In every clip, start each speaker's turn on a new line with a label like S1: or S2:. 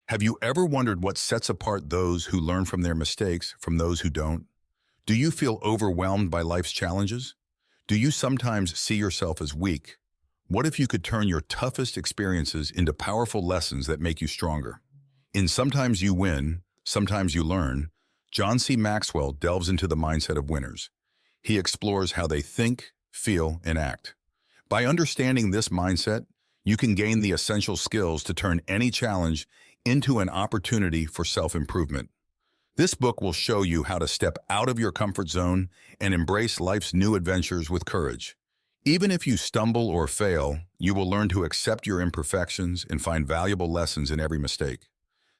S1: Have you ever wondered what sets apart those who learn from their mistakes from those who don't? Do you feel overwhelmed by life's challenges? Do you sometimes see yourself as weak? What if you could turn your toughest experiences into powerful lessons that make you stronger? In Sometimes You Win, Sometimes You Learn, John C. Maxwell delves into the mindset of winners. He explores how they think, feel, and act. By understanding this mindset, you can gain the essential skills to turn any challenge into an opportunity for self-improvement. This book will show you how to step out of your comfort zone and embrace life's new adventures with courage. Even if you stumble or fail, you will learn to accept your imperfections and find valuable lessons in every mistake.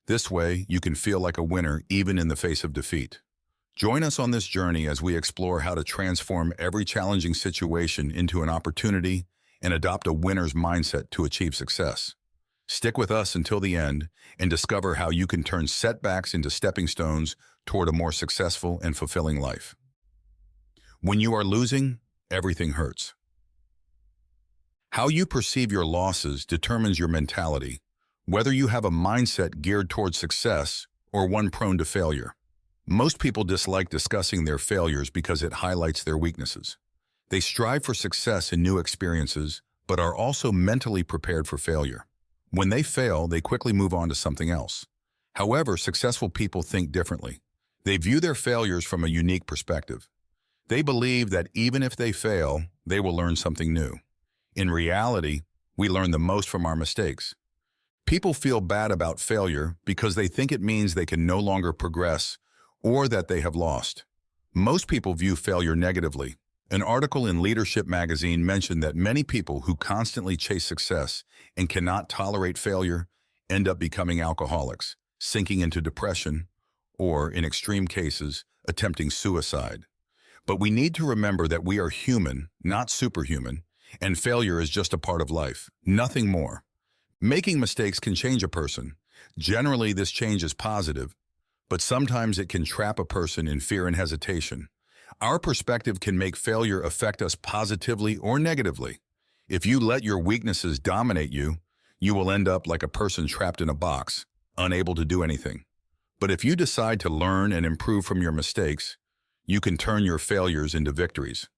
S1: This way, you can feel like a winner even in the face of defeat. Join us on this journey as we explore how to transform every challenging situation into an opportunity and adopt a winner's mindset to achieve success. Stick with us until the end and discover how you can turn setbacks into stepping stones toward a more successful and fulfilling life. When you are losing, everything hurts. How you perceive your losses determines your mentality, whether you have a mindset geared towards success or one prone to failure. Most people dislike discussing their failures because it highlights their weaknesses. They strive for success in new experiences, but are also mentally prepared for failure. When they fail, they quickly move on to something else. However, successful people think differently. They view their failures from a unique perspective. They believe that even if they fail, they will learn something new. In reality, we learn the most from our mistakes. People feel bad about failure because they think it means they can no longer progress or that they have lost. Most people view failure negatively. An article in Leadership magazine mentioned that many people who constantly chase success and cannot tolerate failure end up becoming alcoholics, sinking into depression, or, in extreme cases, attempting suicide. But we need to remember that we are human, not superhuman, and failure is just a part of life, nothing more. Making mistakes can change a person. Generally, this change is positive, but sometimes it can trap a person in fear and hesitation. Our perspective can make failure affect us positively or negatively. If you let your weaknesses dominate you, you will end up like a person trapped in a box, unable to do anything. But if you decide to learn and improve from your mistakes, you can turn your failures into victories.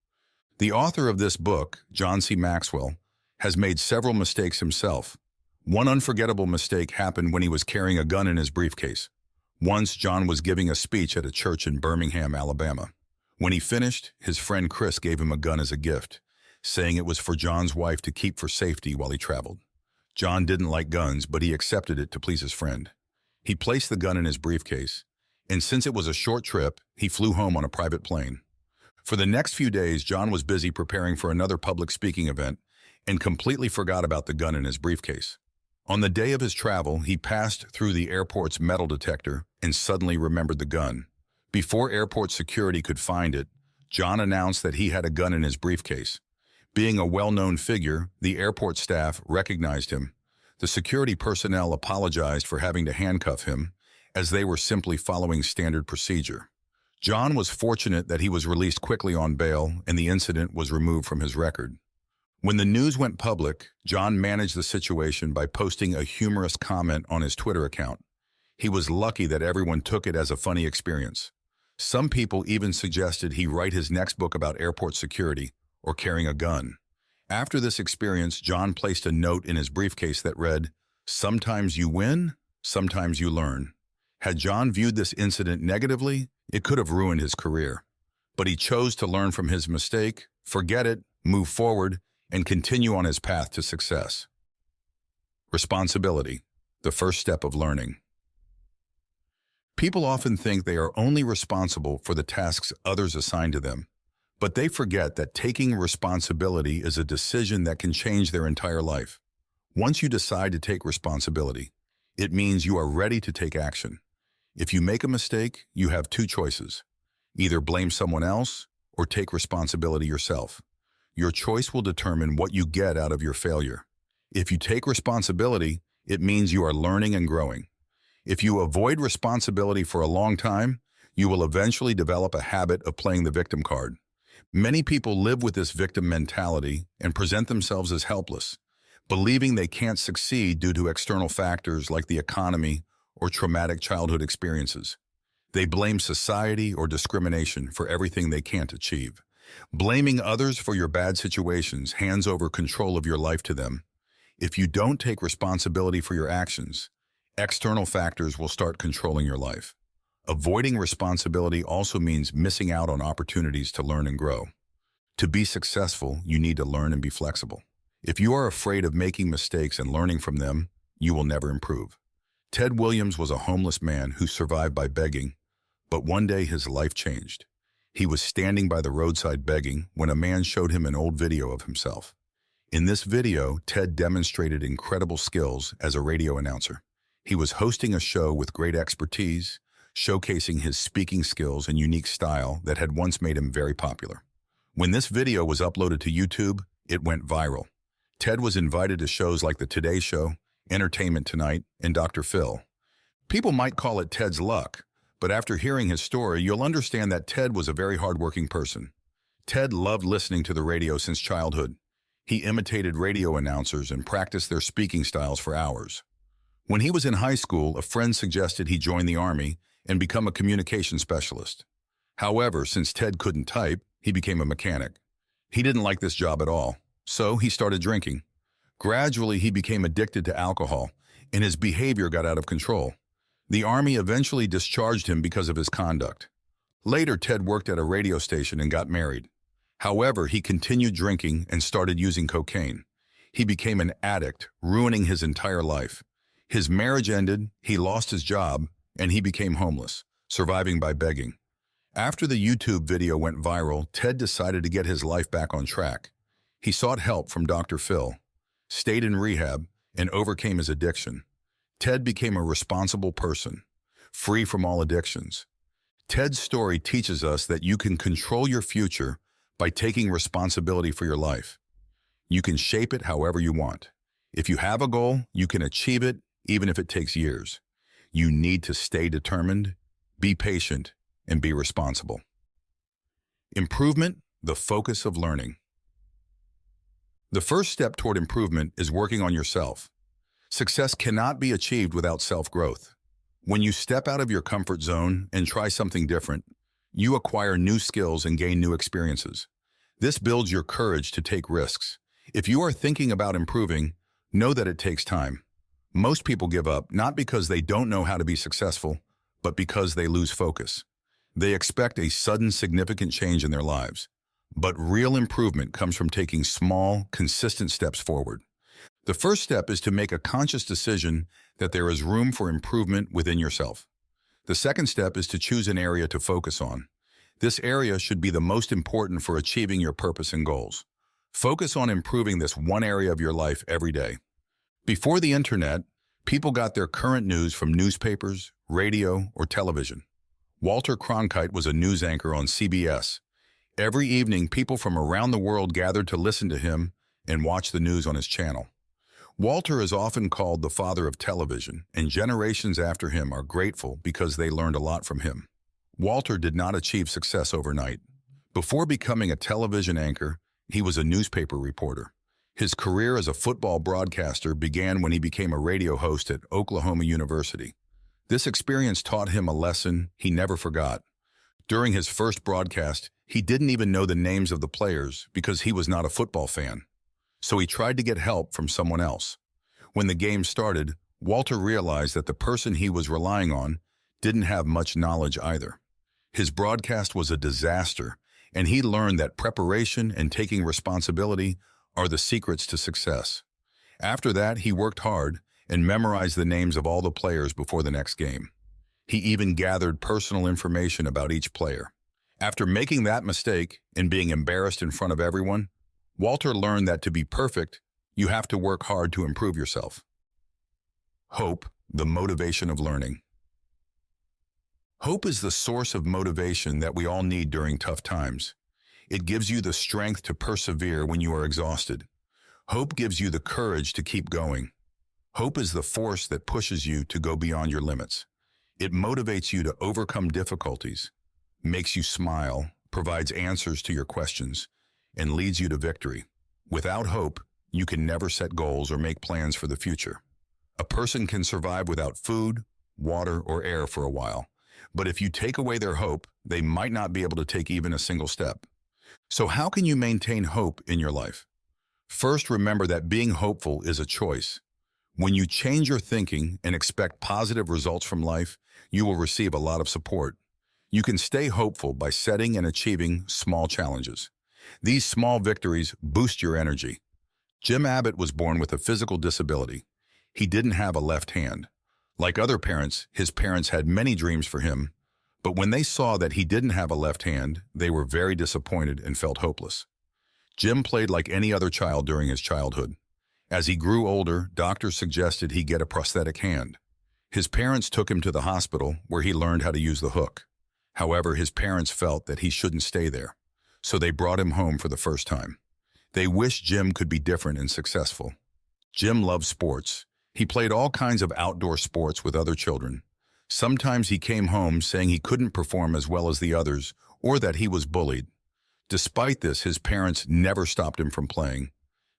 S1: The author of this book, John C. Maxwell, has made several mistakes himself. One unforgettable mistake happened when he was carrying a gun in his briefcase. Once, John was giving a speech at a church in Birmingham, Alabama. When he finished, his friend Chris gave him a gun as a gift, saying it was for John's wife to keep for safety while he traveled. John didn't like guns, but he accepted it to please his friend. He placed the gun in his briefcase, and since it was a short trip, he flew home on a private plane. For the next few days, John was busy preparing for another public speaking event and completely forgot about the gun in his briefcase. On the day of his travel, he passed through the airport's metal detector and suddenly remembered the gun. Before airport security could find it, John announced that he had a gun in his briefcase. Being a well-known figure, the airport staff recognized him. The security personnel apologized for having to handcuff him, as they were simply following standard procedure. John was fortunate that he was released quickly on bail and the incident was removed from his record. When the news went public, John managed the situation by posting a humorous comment on his Twitter account. He was lucky that everyone took it as a funny experience. Some people even suggested he write his next book about airport security or carrying a gun. After this experience, John placed a note in his briefcase that read, "Sometimes you win, sometimes you learn." Had John viewed this incident negatively, it could have ruined his career. But he chose to learn from his mistake, forget it, move forward, and continue on his path to success. Responsibility, the first step of learning. People often think they are only responsible for the tasks others assign to them, but they forget that taking responsibility is a decision that can change their entire life. Once you decide to take responsibility, it means you are ready to take action. If you make a mistake, you have two choices: either blame someone else or take responsibility yourself. Your choice will determine what you get out of your failure. If you take responsibility, it means you are learning and growing. If you avoid responsibility for a long time, you will eventually develop a habit of playing the victim card. Many people live with this victim mentality and present themselves as helpless, believing they can't succeed due to external factors like the economy or traumatic childhood experiences. They blame society or discrimination for everything they can't achieve. Blaming others for your bad situations hands over control of your life to them. If you don't take responsibility for your actions, external factors will start controlling your life. Avoiding responsibility also means missing out on opportunities to learn and grow. To be successful, you need to learn and be flexible. If you are afraid of making mistakes and learning from them, you will never improve. Ted Williams was a homeless man who survived by begging, but one day his life changed. He was standing by the roadside begging when a man showed him an old video of himself. In this video, Ted demonstrated incredible skills as a radio announcer. He was hosting a show with great expertise, showcasing his speaking skills and unique style that had once made him very popular. When this video was uploaded to YouTube, it went viral. Ted was invited to shows like The Today Show, Entertainment Tonight, and Dr. Phil. People might call it Ted's luck, but after hearing his story, you'll understand that Ted was a very hardworking person. Ted loved listening to the radio since childhood. He imitated radio announcers and practiced their speaking styles for hours. When he was in high school, a friend suggested he join the Army and become a communication specialist. However, since Ted couldn't type, he became a mechanic. He didn't like this job at all, so he started drinking. Gradually, he became addicted to alcohol, and his behavior got out of control. The Army eventually discharged him because of his conduct. Later, Ted worked at a radio station and got married. However, he continued drinking and started using cocaine. He became an addict, ruining his entire life. His marriage ended, he lost his job, and he became homeless, surviving by begging. After the YouTube video went viral, Ted decided to get his life back on track. He sought help from Dr. Phil, stayed in rehab, and overcame his addiction. Ted became a responsible person, free from all addictions. Ted's story teaches us that you can control your future by taking responsibility for your life. You can shape it however you want. If you have a goal, you can achieve it, even if it takes years. You need to stay determined, be patient, and be responsible. Improvement, the focus of learning. The first step toward improvement is working on yourself. Success cannot be achieved without self-growth. When you step out of your comfort zone and try something different, you acquire new skills and gain new experiences. This builds your courage to take risks. If you are thinking about improving, know that it takes time. Most people give up not because they don't know how to be successful, but because they lose focus. They expect a sudden, significant change in their lives. But real improvement comes from taking small, consistent steps forward. The first step is to make a conscious decision that there is room for improvement within yourself. The second step is to choose an area to focus on. This area should be the most important for achieving your purpose and goals. Focus on improving this one area of your life every day. Before the internet, people got their current news from newspapers, radio, or television. Walter Cronkite was a news anchor on CBS. Every evening, people from around the world gathered to listen to him and watch the news on his channel. Walter is often called the father of television, and generations after him are grateful because they learned a lot from him. Walter did not achieve success overnight. Before becoming a television anchor, he was a newspaper reporter. His career as a football broadcaster began when he became a radio host at Oklahoma University. This experience taught him a lesson he never forgot. During his first broadcast, he didn't even know the names of the players because he was not a football fan. So he tried to get help from someone else. When the game started, Walter realized that the person he was relying on didn't have much knowledge either. His broadcast was a disaster, and he learned that preparation and taking responsibility are the secrets to success. After that, he worked hard and memorized the names of all the players before the next game. He even gathered personal information about each player. After making that mistake and being embarrassed in front of everyone, Walter learned that to be perfect, you have to work hard to improve yourself. Hope, the motivation of learning. Hope is the source of motivation that we all need during tough times. It gives you the strength to persevere when you are exhausted. Hope gives you the courage to keep going. Hope is the force that pushes you to go beyond your limits. It motivates you to overcome difficulties, makes you smile, provides answers to your questions, and leads you to victory. Without hope, you can never set goals or make plans for the future. A person can survive without food, water, or air for a while. But if you take away their hope, they might not be able to take even a single step. So how can you maintain hope in your life? First, remember that being hopeful is a choice. When you change your thinking and expect positive results from life, you will receive a lot of support. You can stay hopeful by setting and achieving small challenges. These small victories boost your energy. Jim Abbott was born with a physical disability. He didn't have a left hand. Like other parents, his parents had many dreams for him, but when they saw that he didn't have a left hand, they were very disappointed and felt hopeless. Jim played like any other child during his childhood. As he grew older, doctors suggested he get a prosthetic hand. His parents took him to the hospital where he learned how to use the hook. However, his parents felt that he shouldn't stay there, so they brought him home for the first time. They wished Jim could be different and successful. Jim loved sports. He played all kinds of outdoor sports with other children. Sometimes he came home saying he couldn't perform as well as the others or that he was bullied. Despite this, his parents never stopped him from playing.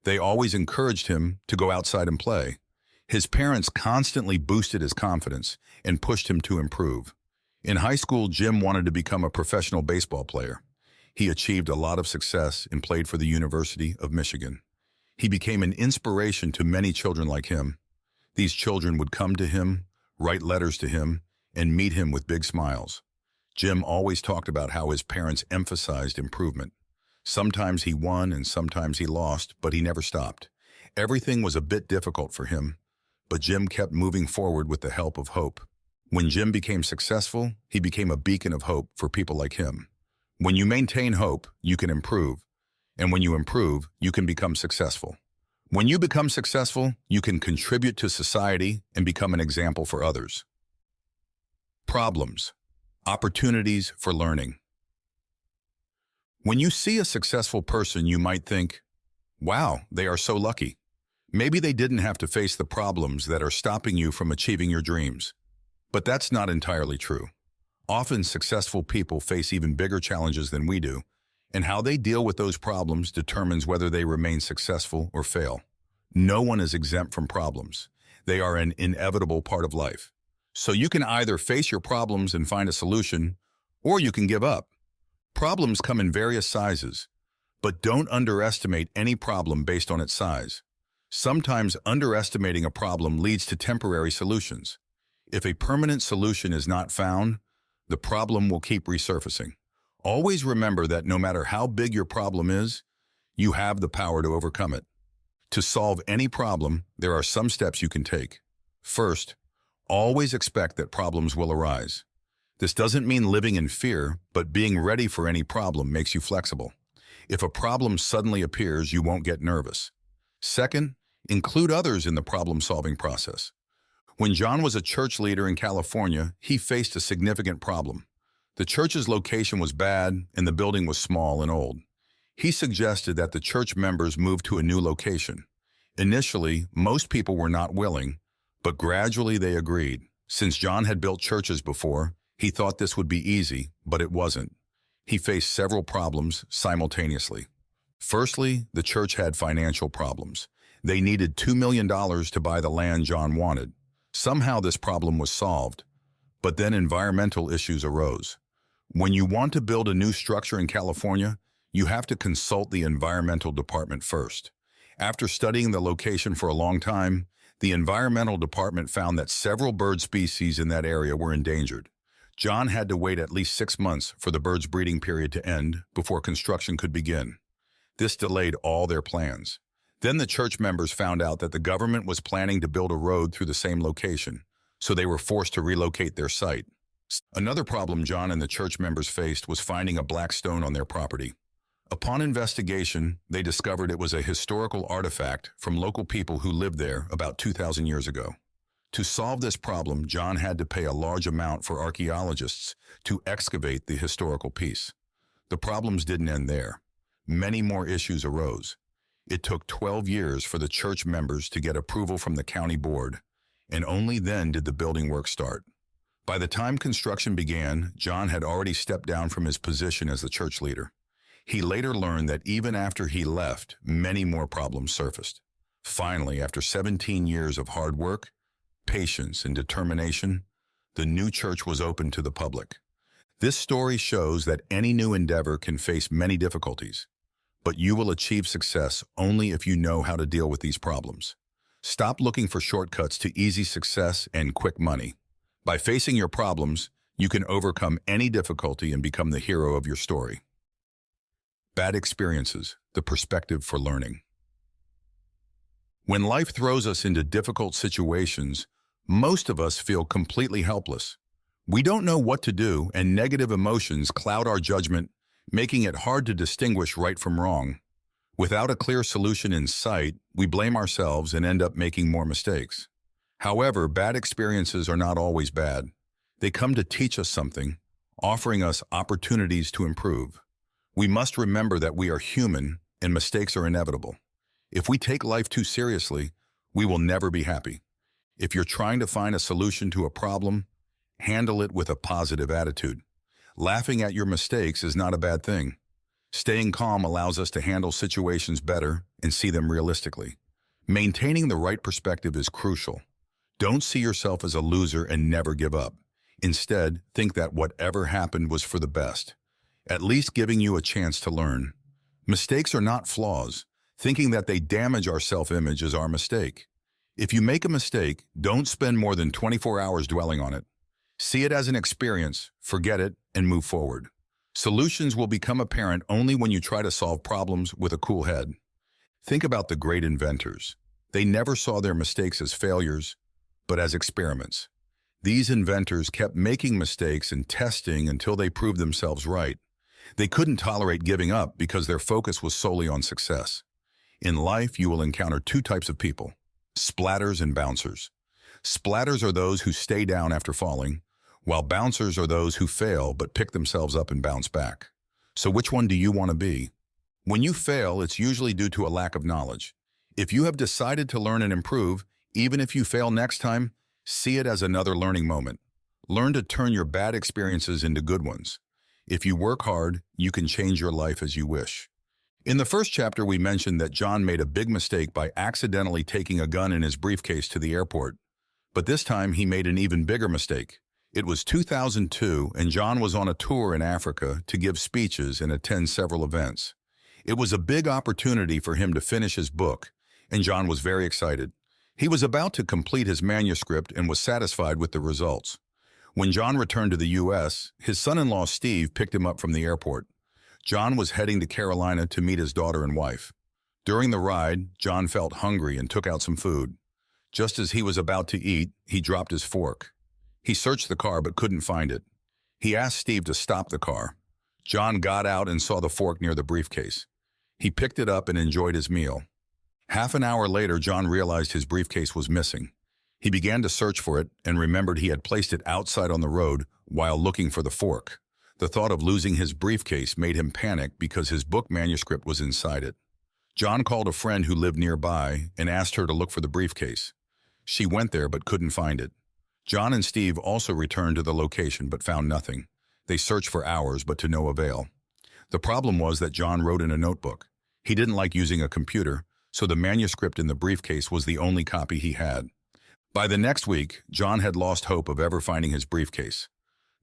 S1: They always encouraged him to go outside and play. His parents constantly boosted his confidence and pushed him to improve. In high school, Jim wanted to become a professional baseball player. He achieved a lot of success and played for the University of Michigan. He became an inspiration to many children like him. These children would come to him, write letters to him, and meet him with big smiles. Jim always talked about how his parents emphasized improvement. Sometimes he won and sometimes he lost, but he never stopped. Everything was a bit difficult for him, but Jim kept moving forward with the help of hope. When Jim became successful, he became a beacon of hope for people like him. When you maintain hope, you can improve. And when you improve, you can become successful. When you become successful, you can contribute to society and become an example for others. Problems. Opportunities for learning. When you see a successful person, you might think, wow, they are so lucky. Maybe they didn't have to face the problems that are stopping you from achieving your dreams. But that's not entirely true. Often successful people face even bigger challenges than we do, and how they deal with those problems determines whether they remain successful or fail. No one is exempt from problems. They are an inevitable part of life. So you can either face your problems and find a solution, or you can give up. Problems come in various sizes, but don't underestimate any problem based on its size. Sometimes underestimating a problem leads to temporary solutions. If a permanent solution is not found, the problem will keep resurfacing. Always remember that no matter how big your problem is, you have the power to overcome it. To solve any problem, there are some steps you can take. First, always expect that problems will arise. This doesn't mean living in fear, but being ready for any problem makes you flexible. If a problem suddenly appears, you won't get nervous. Second, include others in the problem-solving process. When John was a church leader in California, he faced a significant problem. The church's location was bad and the building was small and old. He suggested that the church members move to a new location. Initially, most people were not willing, but gradually they agreed. Since John had built churches before, he thought this would be easy, but it wasn't. He faced several problems simultaneously. Firstly, the church had financial problems. They needed $2 million to buy the land John wanted. Somehow this problem was solved, but then environmental issues arose. When you want to build a new structure in California, you have to consult the environmental department first. After studying the location for a long time, the environmental department found that several bird species in that area were endangered. John had to wait at least 6 months for the birds' breeding period to end before construction could begin. This delayed all their plans. Then the church members found out that the government was planning to build a road through the same location, so they were forced to relocate their site. Another problem John and the church members faced was finding a black stone on their property. Upon investigation, they discovered it was a historical artifact from local people who lived there about 2,000 years ago. To solve this problem, John had to pay a large amount for archaeologists to excavate the historical piece. The problems didn't end there. Many more issues arose. It took 12 years for the church members to get approval from the county board, and only then did the building work start. By the time construction began, John had already stepped down from his position as the church leader. He later learned that even after he left, many more problems surfaced. Finally, after 17 years of hard work, patience, and determination, The new church was open to the public. This story shows that any new endeavor can face many difficulties, but you will achieve success only if you know how to deal with these problems. Stop looking for shortcuts to easy success and quick money. By facing your problems, you can overcome any difficulty and become the hero of your story. Bad experiences, the perspective for learning. When life throws us into difficult situations, most of us feel completely helpless. We don't know what to do, and negative emotions cloud our judgment, making it hard to distinguish right from wrong. Without a clear solution in sight, we blame ourselves and end up making more mistakes. However, bad experiences are not always bad. They come to teach us something, offering us opportunities to improve. We must remember that we are human and mistakes are inevitable. If we take life too seriously, we will never be happy. If you're trying to find a solution to a problem, handle it with a positive attitude. Laughing at your mistakes is not a bad thing. Staying calm allows us to handle situations better and see them realistically. Maintaining the right perspective is crucial. Don't see yourself as a loser and never give up. Instead, think that whatever happened was for the best, at least giving you a chance to learn. Mistakes are not flaws. Thinking that they damage our self-image is our mistake. If you make a mistake, don't spend more than 24 hours dwelling on it. See it as an experience, forget it, and move forward. Solutions will become apparent only when you try to solve problems with a cool head. Think about the great inventors. They never saw their mistakes as failures, but as experiments. These inventors kept making mistakes and testing until they proved themselves right. They couldn't tolerate giving up because their focus was solely on success. In life, you will encounter two types of people: splatters and bouncers. Splatters are those who stay down after falling, while bouncers are those who fail but pick themselves up and bounce back. So which one do you want to be? When you fail, it's usually due to a lack of knowledge. If you have decided to learn and improve, even if you fail next time, see it as another learning moment. Learn to turn your bad experiences into good ones. If you work hard, you can change your life as you wish. In the first chapter, we mentioned that John made a big mistake by accidentally taking a gun in his briefcase to the airport. But this time, he made an even bigger mistake. It was 2002, and John was on a tour in Africa to give speeches and attend several events. It was a big opportunity for him to finish his book, and John was very excited. He was about to complete his manuscript and was satisfied with the results. When John returned to the U.S., his son-in-law Steve picked him up from the airport. John was heading to Carolina to meet his daughter and wife. During the ride, John felt hungry and took out some food. Just as he was about to eat, he dropped his fork. He searched the car but couldn't find it. He asked Steve to stop the car. John got out and saw the fork near the briefcase. He picked it up and enjoyed his meal. Half an hour later, John realized his briefcase was missing. He began to search for it and remembered he had placed it outside on the road while looking for the fork. The thought of losing his briefcase made him panic because his book manuscript was inside it. John called a friend who lived nearby and asked her to look for the briefcase. She went there but couldn't find it. John and Steve also returned to the location but found nothing. They searched for hours but to no avail. The problem was that John wrote in a notebook. He didn't like using a computer, so the manuscript in the briefcase was the only copy he had. By the next week, John had lost hope of ever finding his briefcase.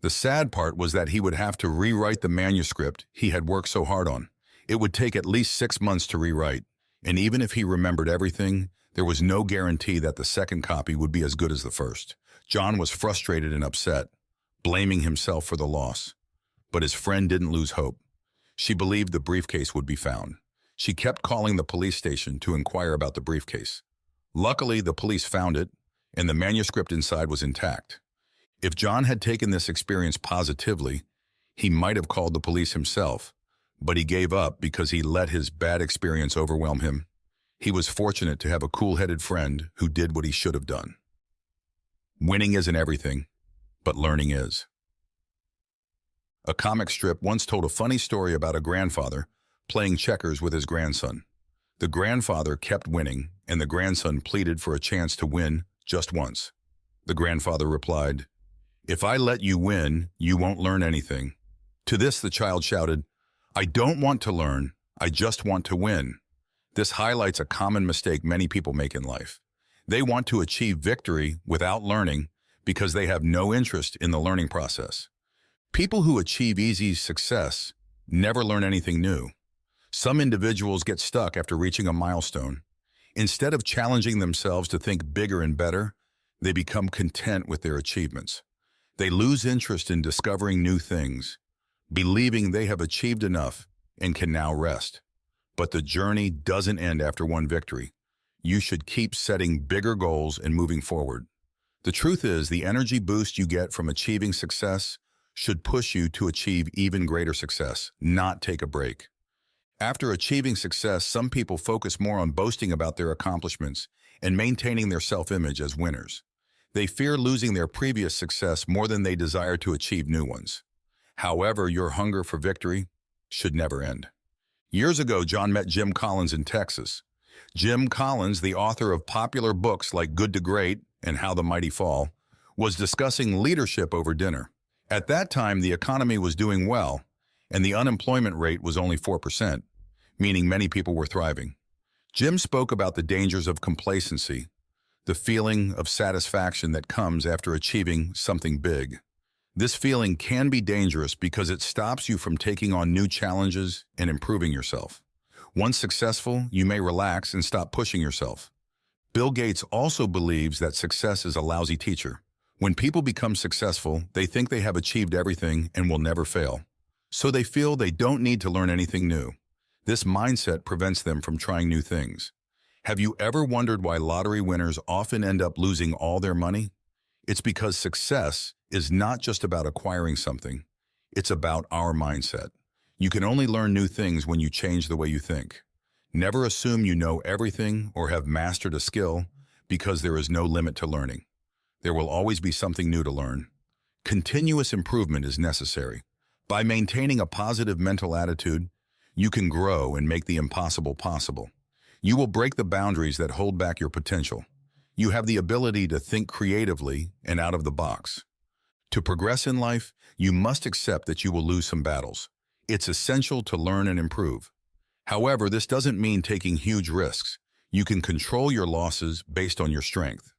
S1: The sad part was that he would have to rewrite the manuscript he had worked so hard on. It would take at least 6 months to rewrite, and even if he remembered everything, there was no guarantee that the second copy would be as good as the first. John was frustrated and upset, blaming himself for the loss. But his friend didn't lose hope. She believed the briefcase would be found. She kept calling the police station to inquire about the briefcase. Luckily, the police found it, and the manuscript inside was intact. If John had taken this experience positively, he might have called the police himself, but he gave up because he let his bad experience overwhelm him. He was fortunate to have a cool-headed friend who did what he should have done. Winning isn't everything, but learning is. A comic strip once told a funny story about a grandfather playing checkers with his grandson. The grandfather kept winning, and the grandson pleaded for a chance to win just once. The grandfather replied, "If I let you win, you won't learn anything." To this, the child shouted, "I don't want to learn, I just want to win." This highlights a common mistake many people make in life. They want to achieve victory without learning because they have no interest in the learning process. People who achieve easy success never learn anything new. Some individuals get stuck after reaching a milestone. Instead of challenging themselves to think bigger and better, they become content with their achievements. They lose interest in discovering new things, believing they have achieved enough and can now rest. But the journey doesn't end after one victory. You should keep setting bigger goals and moving forward. The truth is, the energy boost you get from achieving success should push you to achieve even greater success, not take a break. After achieving success, some people focus more on boasting about their accomplishments and maintaining their self-image as winners. They fear losing their previous success more than they desire to achieve new ones. However, your hunger for victory should never end. Years ago, John met Jim Collins in Texas. Jim Collins, the author of popular books like Good to Great and How the Mighty Fall, was discussing leadership over dinner. At that time, the economy was doing well, and the unemployment rate was only 4%, meaning many people were thriving. Jim spoke about the dangers of complacency, the feeling of satisfaction that comes after achieving something big. This feeling can be dangerous because it stops you from taking on new challenges and improving yourself. Once successful, you may relax and stop pushing yourself. Bill Gates also believes that success is a lousy teacher. When people become successful, they think they have achieved everything and will never fail. So they feel they don't need to learn anything new. This mindset prevents them from trying new things. Have you ever wondered why lottery winners often end up losing all their money? It's because success is not just about acquiring something. It's about our mindset. You can only learn new things when you change the way you think. Never assume you know everything or have mastered a skill, because there is no limit to learning. There will always be something new to learn. Continuous improvement is necessary. By maintaining a positive mental attitude, you can grow and make the impossible possible. You will break the boundaries that hold back your potential. You have the ability to think creatively and out of the box. To progress in life, you must accept that you will lose some battles. It's essential to learn and improve. However, this doesn't mean taking huge risks. You can control your losses based on your strength.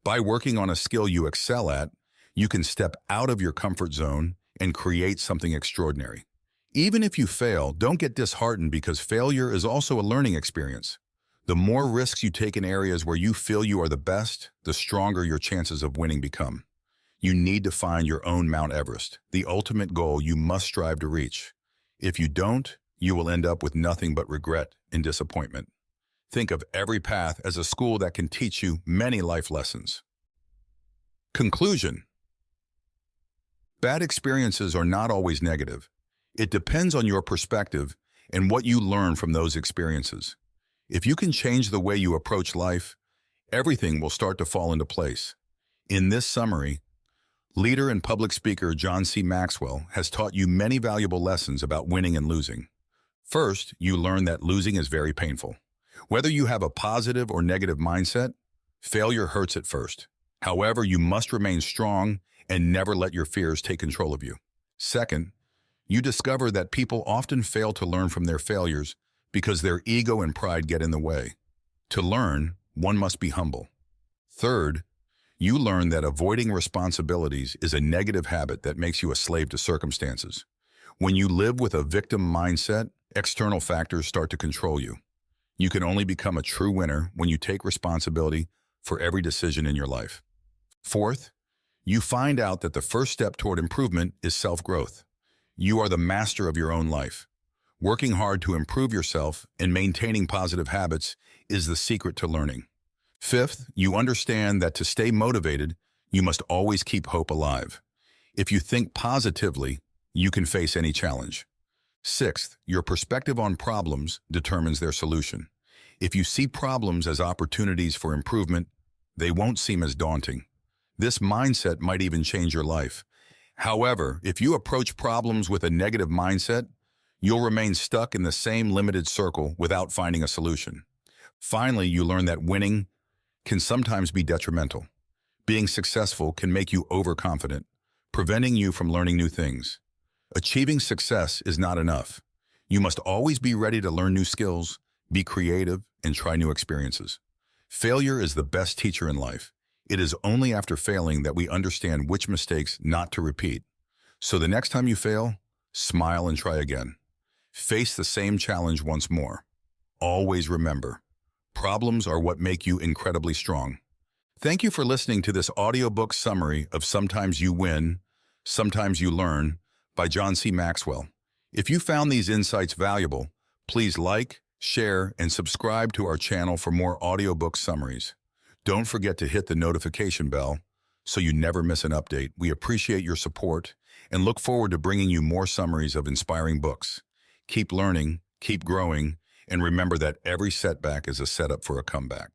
S1: By working on a skill you excel at, you can step out of your comfort zone and create something extraordinary. Even if you fail, don't get disheartened, because failure is also a learning experience. The more risks you take in areas where you feel you are the best, the stronger your chances of winning become. You need to find your own Mount Everest, the ultimate goal you must strive to reach. If you don't, you will end up with nothing but regret and disappointment. Think of every path as a school that can teach you many life lessons. Conclusion. Bad experiences are not always negative. It depends on your perspective and what you learn from those experiences. If you can change the way you approach life, everything will start to fall into place. In this summary, leader and public speaker John C. Maxwell has taught you many valuable lessons about winning and losing. First, you learn that losing is very painful. Whether you have a positive or negative mindset, failure hurts at first. However, you must remain strong and never let your fears take control of you. Second, you discover that people often fail to learn from their failures because their ego and pride get in the way. To learn, one must be humble. Third, you learn that avoiding responsibilities is a negative habit that makes you a slave to circumstances. When you live with a victim mindset, external factors start to control you. You can only become a true winner when you take responsibility for every decision in your life. Fourth, you find out that the first step toward improvement is self-growth. You are the master of your own life. Working hard to improve yourself and maintaining positive habits is the secret to learning. Fifth, you understand that to stay motivated, you must always keep hope alive. If you think positively, you can face any challenge. Sixth, your perspective on problems determines their solution. If you see problems as opportunities for improvement, they won't seem as daunting. This mindset might even change your life. However, if you approach problems with a negative mindset, you'll remain stuck in the same limited circle without finding a solution. Finally, you learn that winning can sometimes be detrimental. Being successful can make you overconfident, preventing you from learning new things. Achieving success is not enough. You must always be ready to learn new skills, be creative, and try new experiences. Failure is the best teacher in life. It is only after failing that we understand which mistakes not to repeat. So the next time you fail, smile and try again. Face the same challenge once more. Always remember, problems are what make you incredibly strong. Thank you for listening to this audiobook summary of Sometimes You Win, Sometimes You Learn by John C. Maxwell. If you found these insights valuable, please like, share, and subscribe to our channel for more audiobook summaries. Don't forget to hit the notification bell so you never miss an update. We appreciate your support and look forward to bringing you more summaries of inspiring books. Keep learning, keep growing, and remember that every setback is a setup for a comeback.